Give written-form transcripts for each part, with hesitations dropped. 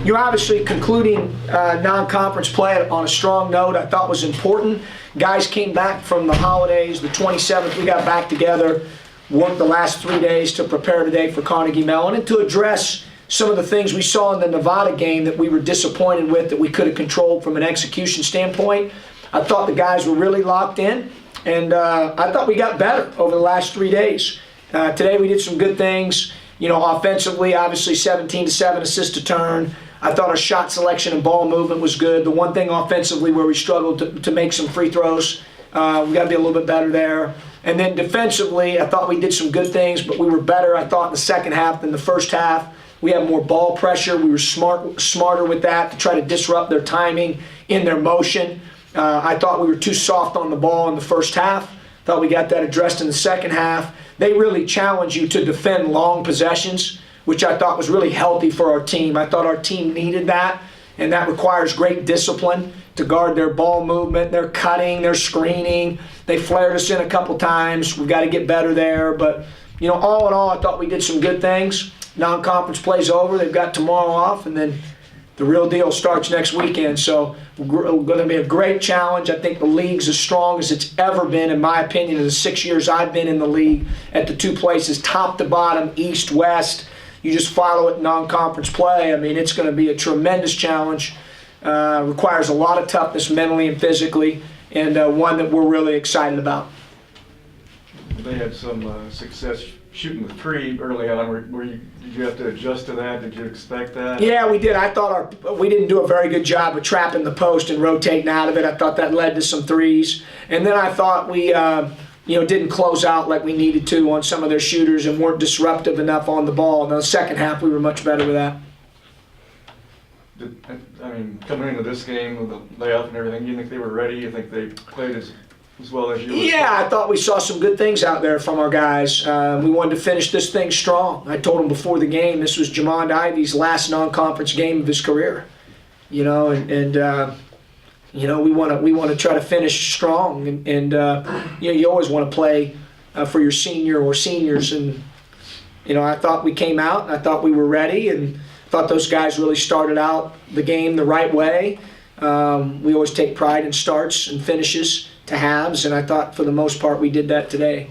You obviously concluding non-conference play on a strong note I thought was important. Guys came back from the holidays. The 27th we got back together, worked the last 3 days to prepare today for Carnegie Mellon and to address some of the things we saw in the Nevada game that we were disappointed with, that we could have controlled from an execution standpoint. I thought the guys were really locked in, and I thought we got better over the last 3 days. Today we did some good things. You know, offensively, obviously 17-7 assist to turn. I thought our shot selection and ball movement was good. The one thing offensively where we struggled to make some free throws, we got to be a little bit better there. And then defensively, I thought we did some good things, but we were better, I thought, in the second half than the first half. We had more ball pressure. We were smarter with that to try to disrupt their timing in their motion. I thought we were too soft on the ball in the first half. Thought we got that addressed in the second half. They really challenge you to defend long possessions, which I thought was really healthy for our team. I thought our team needed that, and that requires great discipline to guard their ball movement, their cutting, their screening. They flared us in a couple times. We've got to get better there. But, you know, all in all, I thought we did some good things. Non-conference play's over. They've got tomorrow off, and then the real deal starts next weekend. So going to be a great challenge. I think the league's as strong as it's ever been, in my opinion, in the 6 years I've been in the league, at the two places, top to bottom, east, west. You just follow it non-conference play. I mean, it's going to be a tremendous challenge. Requires a lot of toughness mentally and physically, and one that we're really excited about. They had some success shooting the three early on. Did you have to adjust to that? Did you expect that? Yeah, we did. I thought we didn't do a very good job of trapping the post and rotating out of it. I thought that led to some threes. And then I thought we didn't close out like we needed to on some of their shooters and weren't disruptive enough on the ball. In the second half, we were much better with that. Coming into this game with the layout and everything, you think they were ready? You think they played as well as you? Yeah, I thought we saw some good things out there from our guys. We wanted to finish this thing strong. I told them before the game this was Jamond Ivey's last non-conference game of his career. You know, we want to try to finish strong, and you always want to play for your senior or seniors. And I thought we came out, and I thought we were ready, and thought those guys really started out the game the right way. We always take pride in starts and finishes to halves, and I thought for the most part we did that today.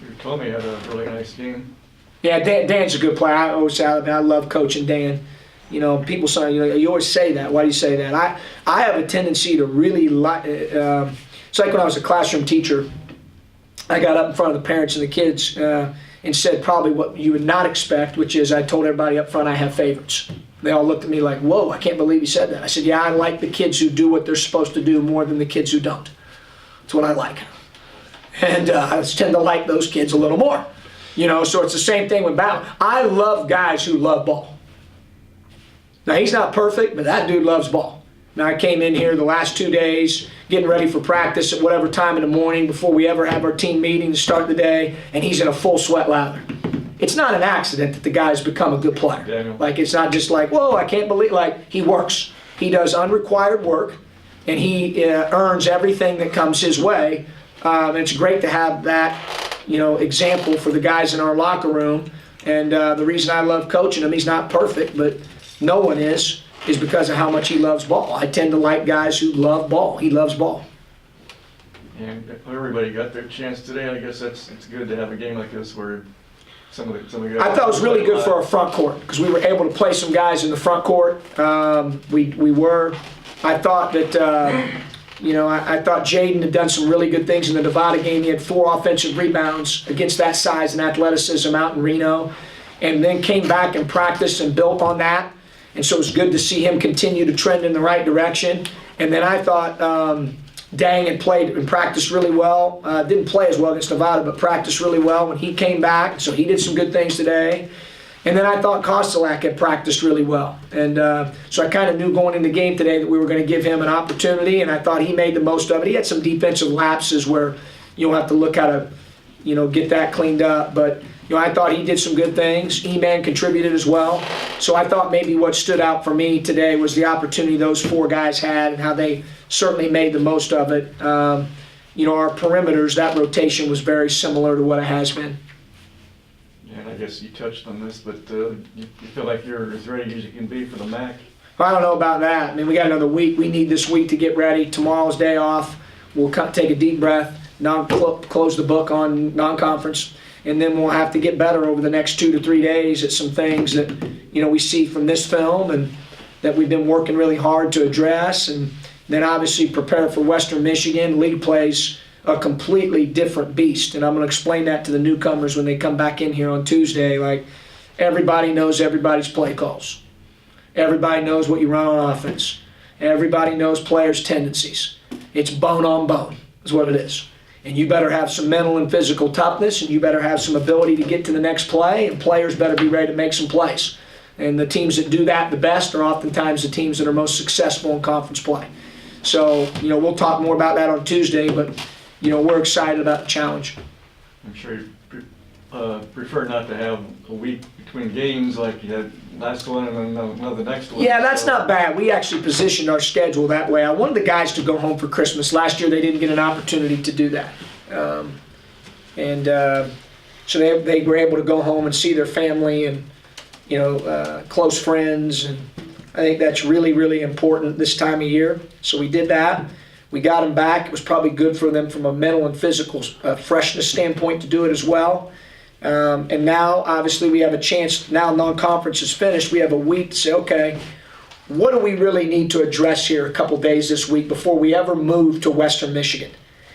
You told me you had a really nice game. Yeah, Dan's a good player. I always say I love coaching Dan. People say, you always say that. Why do you say that? I have a tendency to really like. It's like when I was a classroom teacher, I got up in front of the parents and the kids and said probably what you would not expect, which is I told everybody up front I have favorites. They all looked at me like, whoa, I can't believe you said that. I said, yeah, I like the kids who do what they're supposed to do more than the kids who don't. That's what I like. And I tend to like those kids a little more. So it's the same thing with Mellon. I love guys who love ball. Now, he's not perfect, but that dude loves ball. Now, I came in here the last 2 days, getting ready for practice at whatever time in the morning before we ever have our team meeting to start the day, and he's in a full sweat lather. It's not an accident that the guy's become a good player. Daniel. Like, it's not just like, whoa, I can't believe, he works. He does unrequired work, and he earns everything that comes his way. And it's great to have that, example for the guys in our locker room. And the reason I love coaching him, he's not perfect, but no one is because of how much he loves ball. I tend to like guys who love ball. He loves ball. And everybody got their chance today. I guess it's good to have a game like this where some of the guys. I thought it was really good for our front court because we were able to play some guys in the front court. We were. I thought that I thought Jaden had done some really good things in the Nevada game. He had 4 offensive rebounds against that size and athleticism out in Reno, and then came back and practiced and built on that. And so it was good to see him continue to trend in the right direction. And then I thought Dang had played and practiced really well. Didn't play as well against Nevada, but practiced really well when he came back. So he did some good things today. And then I thought Kostelak had practiced really well. And so I kind of knew going into the game today that we were going to give him an opportunity, and I thought he made the most of it. He had some defensive lapses where you'll have to look how to, get that cleaned up. But, I thought he did some good things. E-Man contributed as well. So I thought maybe what stood out for me today was the opportunity those 4 guys had and how they certainly made the most of it. Our perimeters, that rotation was very similar to what it has been. And I guess you touched on this, but you feel like you're as ready as you can be for the MAC? I don't know about that. I mean, we got another week. We need this week to get ready. Tomorrow's day off. We'll take a deep breath, close the book on non-conference, and then we'll have to get better over the next 2 to 3 days at some things that, you know, we see from this film and that we've been working really hard to address. And then obviously prepare for Western Michigan. League plays a completely different beast, and I'm going to explain that to the newcomers when they come back in here on Tuesday. Like, everybody knows everybody's play calls. Everybody knows what you run on offense. Everybody knows players' tendencies. It's bone on bone is what it is. And you better have some mental and physical toughness, and you better have some ability to get to the next play, and players better be ready to make some plays. And the teams that do that the best are oftentimes the teams that are most successful in conference play. So, you know, we'll talk more about that on Tuesday, but, you know, we're excited about the challenge. I'm sure you prefer not to have a week between games like you had last one and then another next one. Yeah, that's not bad. We actually positioned our schedule that way. I wanted the guys to go home for Christmas. Last year they didn't get an opportunity to do that. So they were able to go home and see their family and, you know, close friends. And I think that's really, really important this time of year. So we did that. We got them back. It was probably good for them from a mental and physical freshness standpoint to do it as well. And now, obviously, we have a chance. Now non-conference is finished. We have a week to say, okay, what do we really need to address here a couple days this week before we ever move to Western Michigan?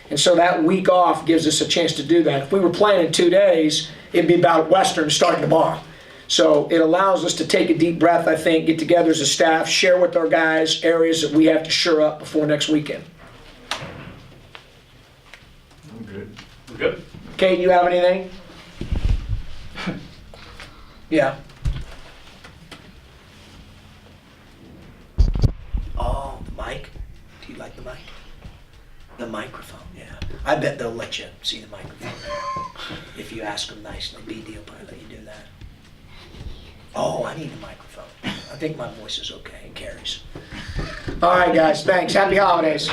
And so that week off gives us a chance to do that. If we were playing in 2 days, it'd be about Western starting tomorrow. So it allows us to take a deep breath, I think, get together as a staff, share with our guys areas that we have to shore up before next weekend. I'm good. We're good. Kate, you have anything? Yeah. Oh, the mic? Do you like the mic? The microphone, yeah. I bet they'll let you see the microphone if you ask them nicely. BD will probably let you do that. Oh, I need a microphone. I think my voice is okay. It carries. All right, guys. Thanks. Happy holidays.